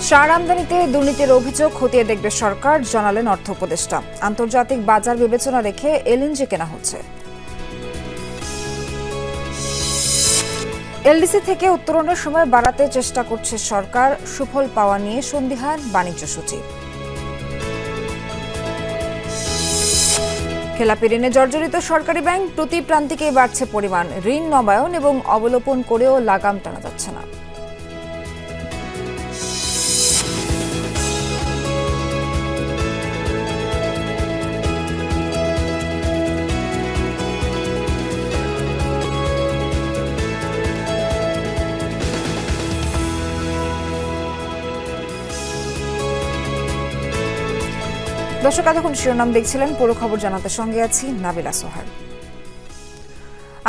সার আমদানিতে দুর্নীতির অভিযোগ খতিয়ে দেখবে সরকার, জানালেন অর্থ উপদেষ্টা। আন্তর্জাতিক বাজার বিবেচনা রেখে এলএনজি কেনা হচ্ছে। এলডিসি থেকে উত্তোলনের সময় বাড়াতে চেষ্টা করছে সরকার, সুফল পাওয়া নিয়ে সন্দিহান বাণিজ্য সচিব। খেলাপি ঋণে জর্জরিত সরকারি ব্যাংক, প্রতি প্রান্তিকেই বাড়ছে পরিমাণ। ঋণ নবায়ন এবং অবলোপন করেও লাগাম টানা যাচ্ছে না। দর্শক, এতক্ষণ শিরোনাম দেখছিলেন, পুরো খবর জানাতে সঙ্গে আছি নাবিলা সোহার।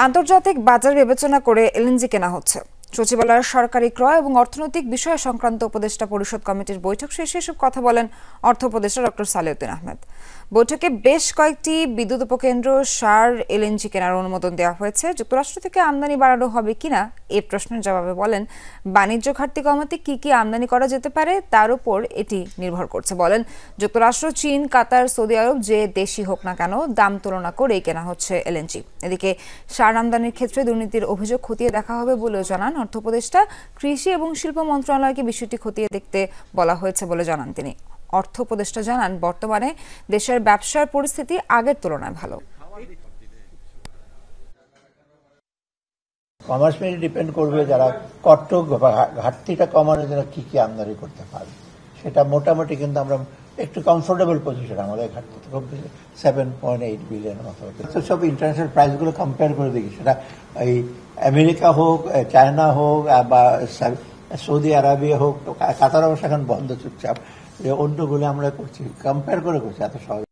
আন্তর্জাতিক বাজার বিবেচনা করে এলএনজি কেনা হচ্ছে। সচিবালয়ের সরকারি ক্রয় এবং অর্থনৈতিক বিষয় সংক্রান্ত উপদেষ্টা পরিষদ কমিটির বৈঠক শেষে এসব কথা বলেন অর্থ উপদেষ্টা ডক্টর সালেউদ্দিন আহমেদ। বৈঠকে বেশ কয়েকটি বিদ্যুৎ উপকেন্দ্র, সার, এলএনজি কেনার অনুমোদন দেওয়া হয়েছে। যুক্তরাষ্ট্র থেকে আমদানি বাড়ানো হবে কিনা এই প্রশ্নের জবাবে বলেন, বাণিজ্য ঘাটতি কমাতে কি কি আমদানি করা যেতে পারে তার উপর এটি নির্ভর করছে। বলেন, যুক্তরাষ্ট্র, চীন, কাতার, সৌদি আরব যে দেশই হোক না কেন, দাম তুলনা করেই কেনা হচ্ছে এলএনজি। এদিকে সার আমদানির ক্ষেত্রে দুর্নীতির অভিযোগ খতিয়ে দেখা হবে বলেও জানান অর্থ উপদেষ্টা। কৃষি এবং শিল্প মন্ত্রণালয়কে বিষয়টি খতিয়ে দেখতে বলা হয়েছে বলে জানান তিনি। অর্থ উপদেষ্টা জানান, বর্তমানে দেশের ব্যবসার পরিস্থিতি আগের তুলনায় ভালো। কমার্স মিলে ডিপেন্ড করবে যারা কট্ট ঘাটতিটা কমানোর জন্য কি কি আমদানি করতে পারে, সেটা মোটামুটি কিন্তু আমরা একটু কমফোর্টেবল পজিশন। আমাদের ঘাটতি 7.8 বিলিয়ন মতো। সব ইন্টারন্যাশনাল প্রাইসগুলো কম্পেয়ার করে দেখি, সেটা এই আমেরিকা হোক, চায়না হোক, বা সৌদি আরবিয়া হোক, কাতার অবশ্য এখন বন্ধ চুপচাপ, অন্যগুলো আমরা করছি, কম্পেয়ার করে করছি এত সহজ।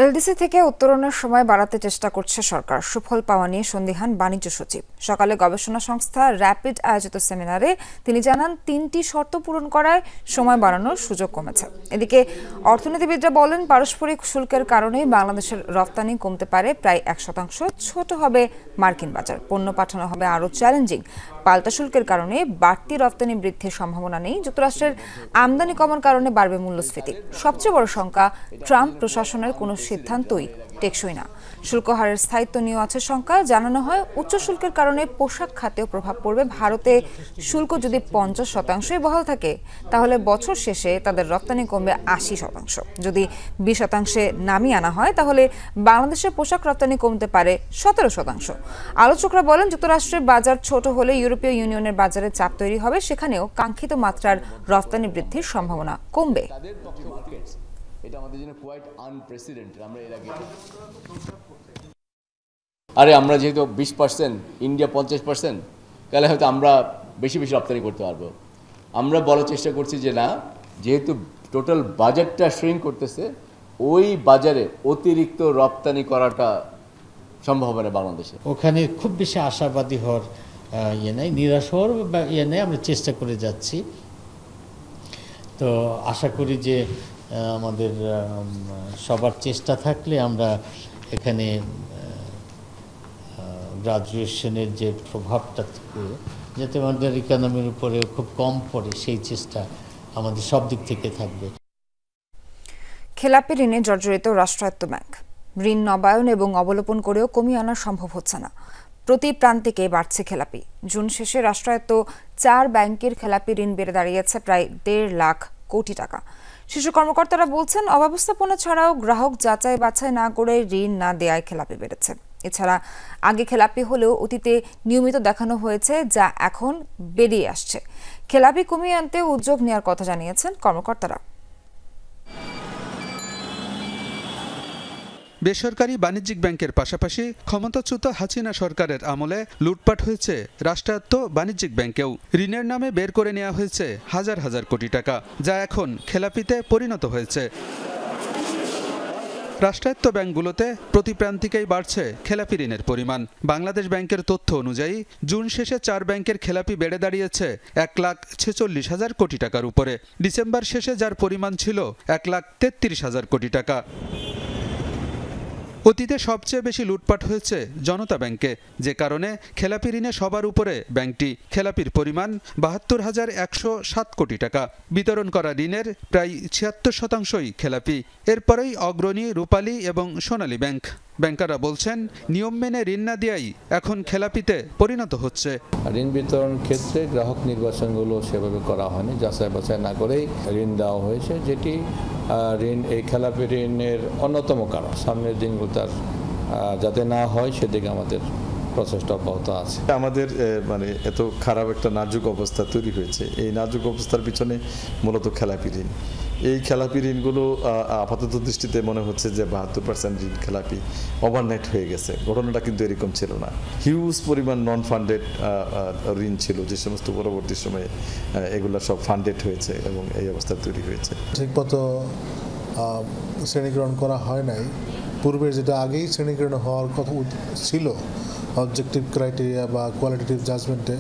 এলডিসি থেকে উত্তোলনের সময় বাড়াতে চেষ্টা করছে সরকার, সুফল পাওয়া নিয়ে সন্দিহান বাণিজ্য সচিব। সকালে গবেষণা সংস্থা র্যাপিড আয়োজিত সেমিনারে তিনি জানান, 3টি শর্ত পূরণ করায় সময় বাড়ানোর সুযোগ কমেছে। এদিকে অর্থনীতিবিদরা বলেন, পারস্পরিক শুল্কের কারণে বাংলাদেশের রপ্তানি কমতে পারে প্রায় 1%। ছোট হবে মার্কিন বাজার, পণ্য পাঠানো হবে আরও চ্যালেঞ্জিং। পাল্টা শুল্কের কারণে বাড়তি রপ্তানি বৃদ্ধির সম্ভাবনা নেই। যুক্তরাষ্ট্রের আমদানি কমার কারণে বাড়বে মূল্যস্ফীতি। সবচেয়ে বড় শঙ্কা, ট্রাম্প প্রশাসনের কোনো সিদ্ধান্তই টেকসই না। শুল্ক হারের স্থায়িত্ব নিয়েও আছে শঙ্কা। জানানো হয়, উচ্চ শুল্কের কারণে পোশাক খাতেও প্রভাব পড়বে। ভারতে শুল্ক যদি 50%ই বহাল থাকে, তাহলে বছর শেষে তাদের রপ্তানি কমবে 80%। যদি 20%-এ নামিয়ে আনা হয়, তাহলে বাংলাদেশের পোশাক রপ্তানি কমতে পারে 17%। আলোচকরা বলেন, যুক্তরাষ্ট্রের বাজার ছোট হলে ইউরোপীয় ইউনিয়নের বাজারে চাপ তৈরি হবে, সেখানেও কাঙ্ক্ষিত মাত্রার রপ্তানি বৃদ্ধির সম্ভাবনা কমবে। এটা আমাদের জন্য কোয়াইট আনপ্রেসিডেন্টেড। আমরা এর আগে আমরা যেহেতু 20%, ইন্ডিয়া 50%, তাহলে হয়তো আমরা বেশি বেশি রপ্তানি করতে পারবো। আমরা বলার চেষ্টা করছি যে না, যেহেতু টোটাল বাজেটটা শ্রিঙ্ক করতেছে, ওই বাজারে অতিরিক্ত রপ্তানি করাটা সম্ভব হবে না বাংলাদেশে। ওখানে খুব বেশি আশাবাদী হওয়ার নেই, নিরাশ হওয়ার নেই। আমরা চেষ্টা করে যাচ্ছি, তো আশা করি যে আমাদের সবার চেষ্টা থাকলে আমরা এখানে গ্রাজুয়েশনের যে প্রভাবটা থাকে, যাতে আমাদের ইকোনমির উপরে খুব কম পড়ে, সেই চেষ্টা আমাদের সব দিক থেকে থাকবে। খেলাপি ঋণে জর্জরিত রাষ্ট্রায়ত্ত ব্যাংক, ঋণ নবায়ন এবং অবলোপন করেও কমিয়ে আনা সম্ভব হচ্ছে না। প্রতি প্রান্তিকে বাড়ছে খেলাপি। জুন শেষে রাষ্ট্রায়ত্ত 4 ব্যাংকের খেলাপি ঋণ বেড়ে দাঁড়িয়েছে প্রায় 1.5 লাখ কোটি টাকা। শীর্ষ কর্মকর্তারা বলছেন, অব্যবস্থাপনা ছাড়াও গ্রাহক যাচাই বাছাই না করে ঋণ না দেয়ায় খেলাপি বেড়েছে। এছাড়া আগে খেলাপি হলেও অতীতে নিয়মিত দেখানো হয়েছে, যা এখন বেরিয়ে আসছে। খেলাপি কমিয়ে আনতে উদ্যোগ নেওয়ার কথা জানিয়েছেন কর্মকর্তারা। বেসরকারি বাণিজ্যিক ব্যাংকের পাশাপাশি ক্ষমতাচ্যুত হাসিনা সরকারের আমলে লুটপাট হয়েছে রাষ্ট্রায়ত্ত বাণিজ্যিক ব্যাংকেও। ঋণের নামে বের করে নেওয়া হয়েছে হাজার হাজার কোটি টাকা, যা এখন খেলাপিতে পরিণত হয়েছে। রাষ্ট্রায়ত্ত ব্যাংকগুলোতে প্রতি প্রান্তিকেই বাড়ছে খেলাপি ঋণের পরিমাণ। বাংলাদেশ ব্যাংকের তথ্য অনুযায়ী জুন শেষে 4 ব্যাংকের খেলাপি বেড়ে দাঁড়িয়েছে 1,46,000 কোটি টাকার উপরে। ডিসেম্বর শেষে যার পরিমাণ ছিল 1,33,000 কোটি টাকা। অতীতে সবচেয়ে বেশি লুটপাট হয়েছে জনতা ব্যাংকে, যে কারণে খেলাপি ঋণে সবার উপরে ব্যাংকটি। খেলাপির পরিমাণ ৭২,১০৭ কোটি টাকা। বিতরণ করা ঋণের প্রায় ৭৬% খেলাপি। এরপরেই অগ্রণী, রূপালী এবং সোনালী ব্যাংক। ব্যাংকাররা বলছেন, নিয়ম মেনে ঋণ না দেওয়াই এখন খেলাপিতে পরিণত হচ্ছে। ঋণ বিতরণ ক্ষেত্রে গ্রাহক নির্বাচনগুলো সেভাবে করা হয়নি, যাচাই বাছাই না করেই ঋণ দেওয়া হয়েছে, যেটি এই খেলাপি ঋণের অন্যতম কারণ। সামনের দিনগুলো তার যাতে না হয় সেদিকে আমাদের প্রচেষ্টা অব্যাহত আছে। আমাদের এত খারাপ একটা নাজুক অবস্থা তৈরি হয়েছে, এই নাজুক অবস্থার পিছনে মূলত খেলাপি ঋণ। এই খেলাপি ঋণগুলো আপাতত দৃষ্টিতে মনে হচ্ছে যে ৭২% ঋণ খেলাপি, ওভারনাইট হয়ে গেছে। ঘটনাটা কিন্তু এরকম ছিল না। হিউজ পরিমাণ নন ফান্ডেড ঋণ ছিল, যে সমস্ত পরবর্তী সময়ে এগুলো সব ফান্ডেড হয়েছে এবং এই অবস্থা তৈরি হয়েছে। ঠিকমতো শ্রেণীকরণ করা হয় নাই। পূর্বে যেটা আগেই শ্রেণীকরণ হওয়ার কথা ছিল অবজেক্টিভ ক্রাইটেরিয়া বা কোয়ালিটেটিভ জাজমেন্টে,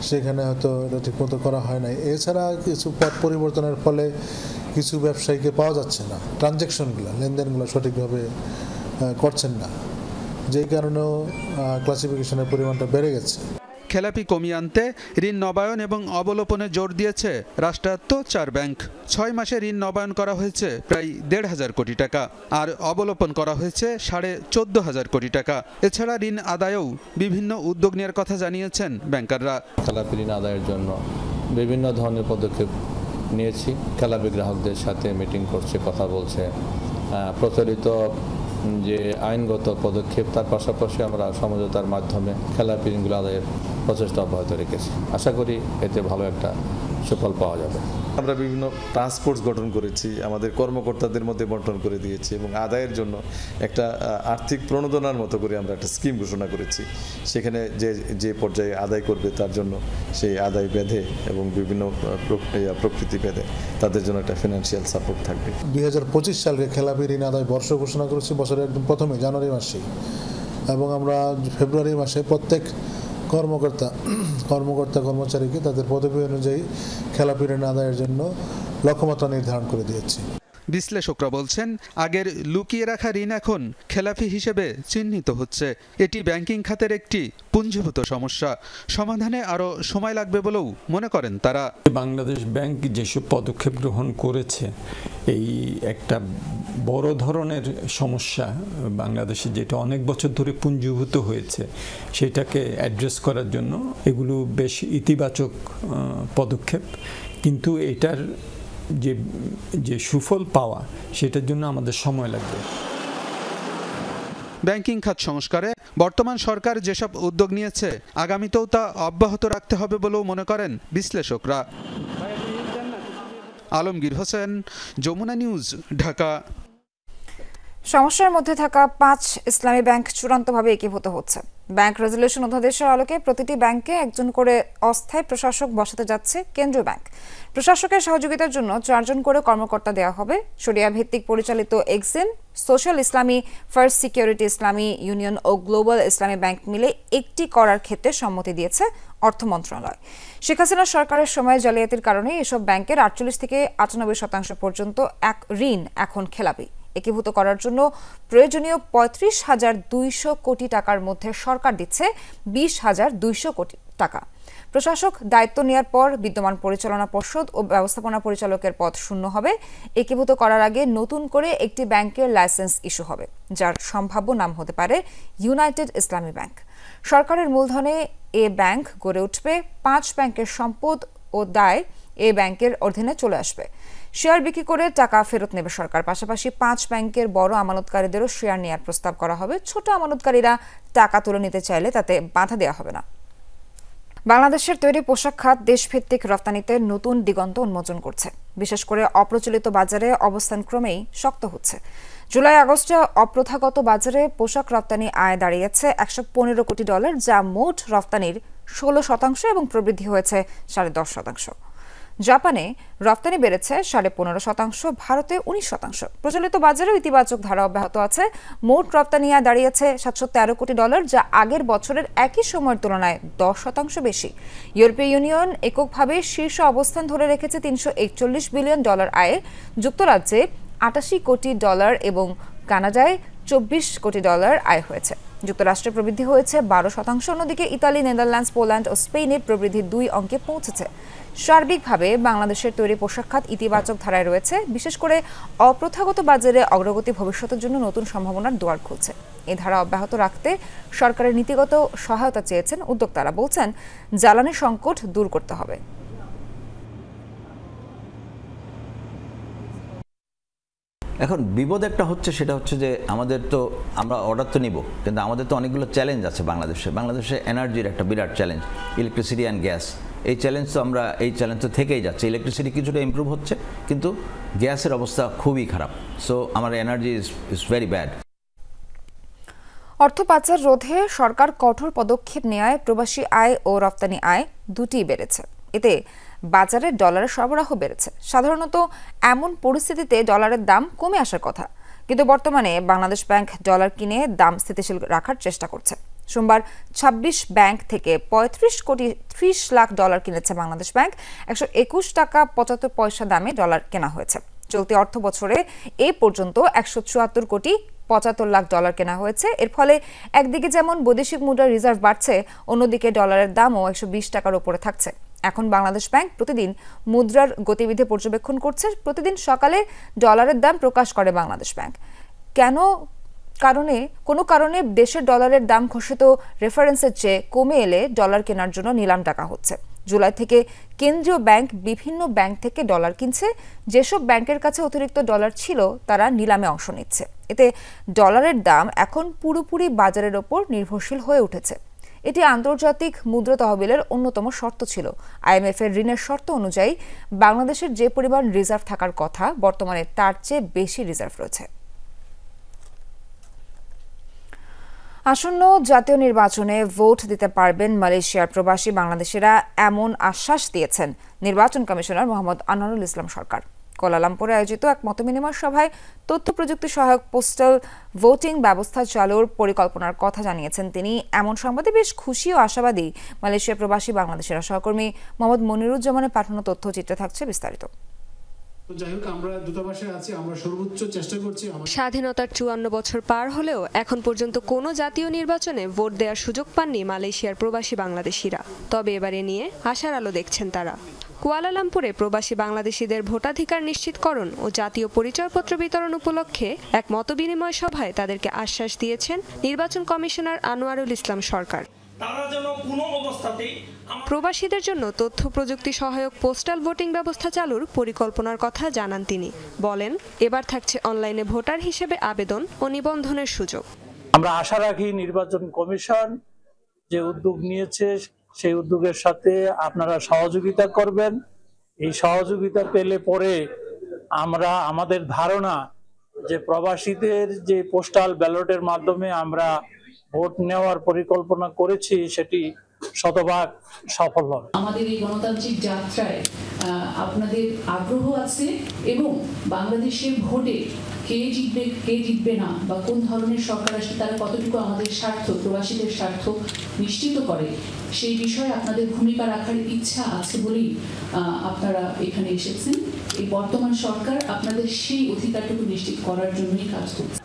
সেখানে হয়তো এটা ঠিকমতো করা হয় নাই। এছাড়া কিছু পথ পরিবর্তনের ফলে কিছু ব্যবসায়ীকে পাওয়া যাচ্ছে না, ট্রানজ্যাকশনগুলো, লেনদেনগুলো সঠিকভাবে করছেন না, যেই কারণেও ক্লাসিফিকেশনের পরিমাণটা বেড়ে গেছে। খেলাপি কমিয়ে আনতে ঋণ নবায়ন এবং অবলোপনে জোর দিয়েছে রাষ্ট্রায়ত্ত 4 ব্যাংক। 6 মাসে ঋণ নবায়ন করা হয়েছে প্রায় ১,৫০০ কোটি টাকা, আর অবলোপন করা হয়েছে ১৪,৫০০ কোটি টাকা। এছাড়া ঋণ আদায়েও বিভিন্ন উদ্যোগ নেওয়ার কথা জানিয়েছেন ব্যাংকাররা। খেলাপি ঋণ আদায়ের জন্য বিভিন্ন ধরনের পদক্ষেপ নিয়েছি। খেলাপি গ্রাহকদের সাথে মিটিং করছে, কথা বলছে। প্রচলিত যে আইনগত পদক্ষেপ, তার পাশাপাশি আমরা সমঝোতার মাধ্যমে খেলাপি ঋণগুলো আদায়ের প্রচেষ্টা অব্যাহত রেখেছি। আশা করি এতে ভালো একটা সুফল পাওয়া যাবে। আমরা বিভিন্ন টাস্ক ফোর্স গঠন করেছি, আমাদের কর্মকর্তাদের মধ্যে বন্টন করে দিয়েছি এবং আদায়ের জন্য একটা আর্থিক প্রণোদনার মতো করে আমরা একটা স্কিম ঘোষণা করেছি। সেখানে যে পর্যায়ে আদায় করবে তার জন্য সেই আদায় বেঁধে এবং বিভিন্ন প্রকৃতি বেঁধে তাদের জন্য একটা ফিনান্সিয়াল সাপোর্ট থাকবে। 2025 সালে খেলাপি ঋণ আদায় বর্ষ ঘোষণা করেছি, বছরের একদম প্রথমে জানুয়ারি মাসে, এবং আমরা ফেব্রুয়ারি মাসে প্রত্যেক কর্মচারীকে তাদের পদবি অনুযায়ী খেলাপি ঋণ আদায়ের জন্য লক্ষ্যমাত্রা নির্ধারণ করে দিয়েছি। বিশ্লেষকরা বলছেন, আগের লুকিয়ে রাখা ঋণ এখন খেলাপি হিসেবে চিহ্নিত হচ্ছে। এটি ব্যাংকিং খাতের একটি পুঞ্জীভূত সমস্যা। সমাধানে আরও সময় লাগবে বলেও মনে করেন তারা। বাংলাদেশ ব্যাংক যেসব পদক্ষেপ গ্রহণ করেছে, এই একটা বড় ধরনের সমস্যা বাংলাদেশে যেটা অনেক বছর ধরে পুঞ্জীভূত হয়েছে, সেটাকে অ্যাড্রেস করার জন্য এগুলো বেশ ইতিবাচক পদক্ষেপ। কিন্তু এটার যে সুফল পাওয়া, সেটার জন্য আমাদের সময় লাগবে। ব্যাংকিং খাত সংস্কারে বর্তমান সরকার যেসব উদ্যোগ নিয়েছে, আগামীতেও তা অব্যাহত রাখতে হবে বলেও মনে করেন বিশ্লেষকরা। আলমগীর হোসেন, যমুনা নিউজ, ঢাকা। সমস্যার মধ্যে থাকা 5 ইসলামী ব্যাংক চূড়ান্তভাবে একীভূত হচ্ছে। ব্যাংক রেজুলেশন অধ্যাদেশের আলোকে প্রতিটি ব্যাংকে একজন করে অস্থায়ী প্রশাসক বসাতে যাচ্ছে কেন্দ্রীয় ব্যাংক। প্রশাসকের সহযোগিতার জন্য 4 জন করে কর্মকর্তা দেওয়া হবে। শরিয়া ভিত্তিক পরিচালিত এক্সিম, সোশ্যাল ইসলামী, ফার্স্ট সিকিউরিটি ইসলামী, ইউনিয়ন ও গ্লোবাল ইসলামী ব্যাংক মিলে একটি করার ক্ষেত্রে সম্মতি দিয়েছে অর্থ মন্ত্রণালয়। শেখ হাসিনা সরকারের সময় জালিয়াতির কারণে এসব ব্যাংকের 48 থেকে 98% পর্যন্ত ঋণ এখন খেলাপি। একীভূত করার জন্য প্রয়োজনীয় 35,200 কোটি টাকার মধ্যে সরকার দিচ্ছে 20,200 কোটি টাকা। প্রশাসক দায়িত্ব নেওয়ার পর বিদ্যমান পরিচালনা পর্ষদ ও ব্যবস্থাপনা পরিচালকের পদ শূন্য হবে। একীভূত করার আগে নতুন করে একটি ব্যাংকের লাইসেন্স ইস্যু হবে, যার সম্ভাব্য নাম হতে পারে ইউনাইটেড ইসলামী ব্যাংক। সরকারের মূলধনে এ ব্যাংক গড়ে উঠবে। 5 ব্যাংকের সম্পদ ও দায় এ ব্যাংকের অধীনে চলে আসবে। শেয়ার বিক্রি করে টাকা ফেরত নেবে সরকার। পাশাপাশি 5 ব্যাংকের বড় আমানতকারীদেরও শেয়ার নেওয়ার প্রস্তাব করা হবে। ছোট আমানতকারীরা টাকা তুলে নিতে চাইলে তাতে বাধা দেওয়া হবে না। বাংলাদেশের তৈরি পোশাক খাত দেশভিত্তিক রপ্তানিতে নতুন দিগন্ত উন্মোচন করছে। বিশেষ করে অপ্রচলিত বাজারে অবস্থান ক্রমেই শক্ত হচ্ছে। জুলাই আগস্টে অপ্রথাগত বাজারে পোশাক রপ্তানি আয় দাঁড়িয়েছে $115 কোটি, যা মোট রপ্তানির 16% এবং প্রবৃদ্ধি হয়েছে 10.5%। জাপানে রপ্তানি বেড়েছে 15.5%, ভারতে 19%। প্রচলিত বাজারেও ইতিবাচক ধারা অব্যাহত আছে। মোট রপ্তানি আয় দাঁড়িয়েছে $713 কোটি, যা আগের বছরের একই সময়ের তুলনায় 10% বেশি। ইউরোপীয় ইউনিয়ন এককভাবে শীর্ষ অবস্থান ধরে রেখেছে $341 বিলিয়ন আয়ে। যুক্তরাজ্যে $88 কোটি এবং কানাডায় $24 কোটি আয় হয়েছে। যুক্তরাষ্ট্রের প্রবৃদ্ধি হয়েছে 12%, অন্যদিকে ইতালি, নেদারল্যান্ডস, পোল্যান্ড ও স্পেনের প্রবৃদ্ধি 2 অঙ্কে পৌঁছেছে। সার্বিকভাবে বাংলাদেশের তৈরি পোশাক খাত ইতিবাচক ধারায় রয়েছে। বিশেষ করে অপ্রথাগত বাজারে অগ্রগতি ভবিষ্যতের জন্য নতুন সম্ভাবনার দুয়ার খুলছে। এই ধারা অব্যাহত রাখতে সরকারের নীতিগত সহায়তা চেয়েছেন উদ্যোক্তারা। বলছেন, জ্বালানি সংকট দূর করতে হবে। এখন বিপদ একটা হচ্ছে, সেটা হচ্ছে যে আমাদের তো আমরা অর্ডার তো নিব, কিন্তু আমাদের তো অনেকগুলো চ্যালেঞ্জ আছে বাংলাদেশে এনার্জির একটা বিরাট চ্যালেঞ্জ, ইলেকট্রিসিটি অ্যান্ড গ্যাস। এই চ্যালেঞ্জ তো থেকেই যাচ্ছে। ইলেকট্রিসিটি কিছুটা ইমপ্রুভ হচ্ছে, কিন্তু গ্যাসের অবস্থা খুবই খারাপ। সো আমার এনার্জি ইজ ভেরি ব্যাড। অর্থ পাচার রোধে সরকার কঠোর পদক্ষেপ নেওয়ায় প্রবাসী আয় ও রপ্তানি আয় দুটিই বেড়েছে। এতে বাজারে ডলারের সরবরাহ বেড়েছে। সাধারণত এমন পরিস্থিতিতে ডলারের দাম কমে আসার কথা, কিন্তু বর্তমানে বাংলাদেশ ব্যাংক ডলার কিনে দাম স্থিতিশীল রাখার চেষ্টা করছে। সোমবার 26 ব্যাংক থেকে 35 কোটি 30 লাখ ডলার কিনেছে বাংলাদেশ ব্যাংক। 121 টাকা 75 পয়সা দামে ডলার কেনা হয়েছে। চলতি অর্থ বছরে এ পর্যন্ত 174 কোটি 75 লাখ ডলার কেনা হয়েছে। এর ফলে একদিকে যেমন বৈদেশিক মুদ্রার রিজার্ভ বাড়ছে, অন্যদিকে ডলারের দামও 120 টাকার উপরে থাকছে। এখন বাংলাদেশ ব্যাংক প্রতিদিন মুদ্রার গতিবিধি পর্যবেক্ষণ করছে। প্রতিদিন সকালে ডলারের দাম প্রকাশ করে বাংলাদেশ ব্যাংক। কোনো কারণে দেশের ডলারের দাম ঘোষিত রেফারেন্সের চেয়ে কমে এলে ডলার কেনার জন্য নিলাম ডাকা হচ্ছে। জুলাই থেকে কেন্দ্রীয় ব্যাংক বিভিন্ন ব্যাংক থেকে ডলার কিনছে। যেসব ব্যাংকের কাছে অতিরিক্ত ডলার ছিল তারা নিলামে অংশ নিচ্ছে। এতে ডলারের দাম এখন পুরোপুরি বাজারের ওপর নির্ভরশীল হয়ে উঠেছে। এটি আন্তর্জাতিক মুদ্রা তহবিলের অন্যতম শর্ত ছিল। IMF এর ঋণের শর্ত অনুযায়ী বাংলাদেশের যে পরিমাণ রিজার্ভ থাকার কথা, বর্তমানে তার চেয়ে বেশি রিজার্ভ রয়েছে। আসন্ন জাতীয় নির্বাচনে ভোট দিতে পারবেন মালয়েশিয়ার প্রবাসী বাংলাদেশিরা, এমন আশ্বাস দিয়েছেন নির্বাচন কমিশনার মোহাম্মদ আনোয়ারুল ইসলাম সরকার। কুয়ালালামপুরে আয়োজিত এক মতবিনিময় সভায় তথ্য প্রযুক্তি সহায়ক পোস্টাল ভোটিং ব্যবস্থা চালুর পরিকল্পনার কথা জানিয়েছেন তিনি। এমন সংবাদে বেশ খুশি ও আশাবাদী মালয়েশিয়া প্রবাসী বাংলাদেশের সহকর্মী মোহাম্মদ মনিরুজ্জামানের পাঠানো তথ্যচিত্রে থাকছে বিস্তারিত। স্বাধীনতার 54 বছর পার হলেও এখন পর্যন্ত কোনো জাতীয় নির্বাচনে ভোট দেওয়ার সুযোগ পাননি মালয়েশিয়ার প্রবাসী বাংলাদেশিরা। তবে এবারে নিয়ে আশার আলো দেখছেন তারা। কুয়ালালামপুরে প্রবাসী বাংলাদেশিদের ভোটাধিকার নিশ্চিতকরণ ও জাতীয় পরিচয়পত্র বিতরণ উপলক্ষে এক মতবিনিময় সভায় তাদেরকে আশ্বাস দিয়েছেন নির্বাচন কমিশনার আনোয়ারুল ইসলাম সরকার। প্রবাসীদের জন্য তথ্য প্রযুক্তি সহায়ক পোস্টাল ভোটিং ব্যবস্থা চালুর পরিকল্পনার কথা জানান তিনি। বলেন, এবার থাকছে অনলাইনে ভোটার হিসেবে আবেদন ও নিবন্ধনের সুযোগ। আমরা আশা রাখি নির্বাচন কমিশন যে উদ্যোগ নিয়েছে সেই উদ্যোগের সাথে আপনারা সহযোগিতা করবেন। এই সহযোগিতা পেলে পরে আমরা আমাদের ধারণা যে প্রবাসীদের যে পোস্টাল ব্যালটের মাধ্যমে আমরা ভোট নেওয়ার পরিকল্পনা করেছি সেটি শতভাগ সফল হবে। আমাদের এই গণতান্ত্রিক যাত্রায় আপনাদের আগ্রহ আছে এবং বাংলাদেশের ভোটে কে জিতবে না বা কোন ধরনের সরকার আসবে তারা কতটুকু আমাদের স্বার্থ, প্রবাসীদের স্বার্থ নিশ্চিত করে, সেই বিষয়ে আপনাদের ভূমিকা রাখার ইচ্ছা আছে বলেই আপনারা এখানে এসেছেন। এই বর্তমান সরকার আপনাদের সেই অধিকারটুকু নিশ্চিত করার জন্যই কাজ করছে।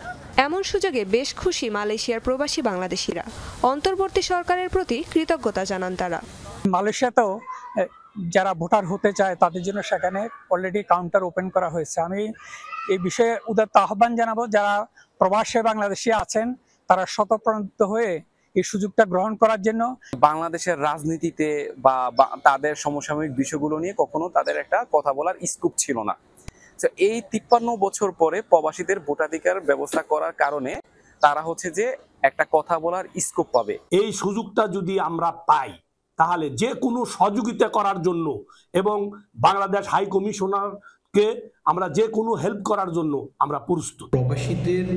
এমন সুযোগে বেশ খুশি মালয়েশিয়ার প্রবাসী বাংলাদেশিরা। অন্তর্বর্তী সরকারের প্রতি কৃতজ্ঞতা জানান তারা। মালয়েশিয়াতেও যারা ভোটার হতে চায় তাদের জন্য সেখানে অলরেডি কাউন্টার ওপেন করা হয়েছে। আমি এই বিষয়ে উদাত্ত আহ্বান জানাবো, যারা প্রবাসী বাংলাদেশি আছেন তারা স্বতঃপ্রণোদিত হয়ে এই সুযোগটা গ্রহণ করার জন্য। বাংলাদেশের রাজনীতিতে বা তাদের সমসাময়িক বিষয়গুলো নিয়ে কখনো তাদের একটা কথা বলার স্কোপ ছিল না। এই 53 বছর পরে প্রবাসীদের ভোটাধিকার ব্যবস্থা করার কারণে তারা হচ্ছে যে একটা কথা বলার স্কোপ পাবে। এই সুযোগটা যদি আমরা পাই তাহলে যে কোনো সহযোগিতা করার জন্য এবং বাংলাদেশ হাই কমিশনারকে আমরা যে কোনো হেল্প করার জন্য আমরা প্রস্তুত। প্রবাসীদের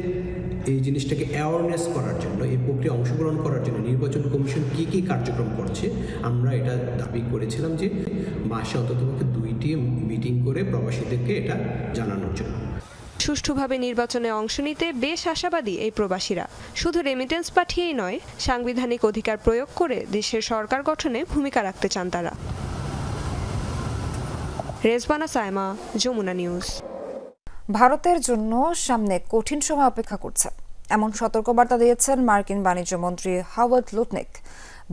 এই জিনিসটাকে অ্যাওয়ারনেস করার জন্য, এই প্রক্রিয়া অংশগ্রহণ করার জন্য নির্বাচন কমিশন কি কার্যক্রম করছে আমরা এটা দাবি করেছিলাম যে মাসে অন্ততপক্ষে 2টি মিটিং করে প্রবাসীদেরকে এটা জানানোর জন্য। সুষ্ঠুভাবে নির্বাচনে অংশ নিতে বেশ আশাবাদী এই প্রবাসীরা। শুধু রেমিটেন্স পাঠিয়েই নয়, সাংবিধানিক অধিকার প্রয়োগ করে দেশের সরকার গঠনে ভূমিকা রাখতে চান তারা। রেজবানা সায়মা, যমুনা নিউজ। ভারতের জন্য সামনে কঠিন সময় অপেক্ষা করছে। এমন সতর্কবার্তা দিয়েছেন মার্কিন বাণিজ্য মন্ত্রী হাওয়ার্ড লুটনিক।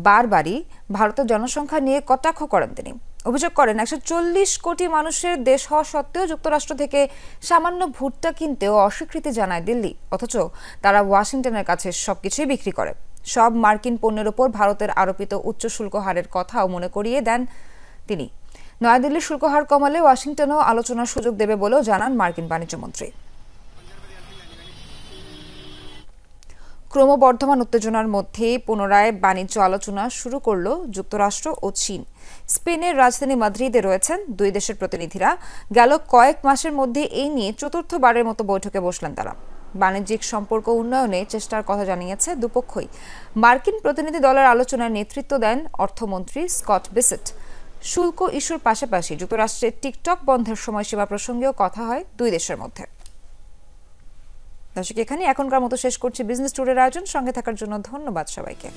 বারবারই ভারতের জনসংখ্যা নিয়ে কটাক্ষ করেন তিনি। অভিযোগ করেন 140 কোটি মানুষের দেশ হওয়া সত্ত্বেও যুক্তরাষ্ট্র থেকে সামান্য ভুট্টা কিনতেও অস্বীকৃতি জানায় দিল্লি, অথচ তারা ওয়াশিংটনের কাছে সবকিছুই বিক্রি করে। সব মার্কিন পণ্যের ওপর ভারতের আরোপিত উচ্চ শুল্ক হারের কথাও মনে করিয়ে দেন তিনি। নয়াদিল্লির শুল্ক হার কমালে ওয়াশিংটনও আলোচনার সুযোগ দেবে বলেও জানান মার্কিন বাণিজ্যমন্ত্রী। ক্রমবর্ধমান উত্তেজনার মধ্যে পুনরায় বাণিজ্য আলোচনা শুরু করল যুক্তরাষ্ট্র ও চীন। স্পেনের রাজধানী মাদ্রিদে রয়েছেন দুই দেশের প্রতিনিধিরা। গেল কয়েক মাসের মধ্যে এই নিয়ে চতুর্থবারের মতো বৈঠকে বসলেন তারা। বাণিজ্যিক সম্পর্ক উন্নয়নে চেষ্টার কথা জানিয়েছে দুপক্ষই। মার্কিন প্রতিনিধি দলের আলোচনায় নেতৃত্ব দেন অর্থমন্ত্রী স্কট বিসেট। শুল্ক ইস্যুর পাশাপাশি যুক্তরাষ্ট্রের টিকটক বন্ধের সময়সীমা প্রসঙ্গেও কথা হয় দুই দেশের মধ্যে। দর্শক, এখানে এখনকার মতো শেষ করছি বিজনেস টুডের আয়োজন। সঙ্গে থাকার জন্য ধন্যবাদ সবাইকে।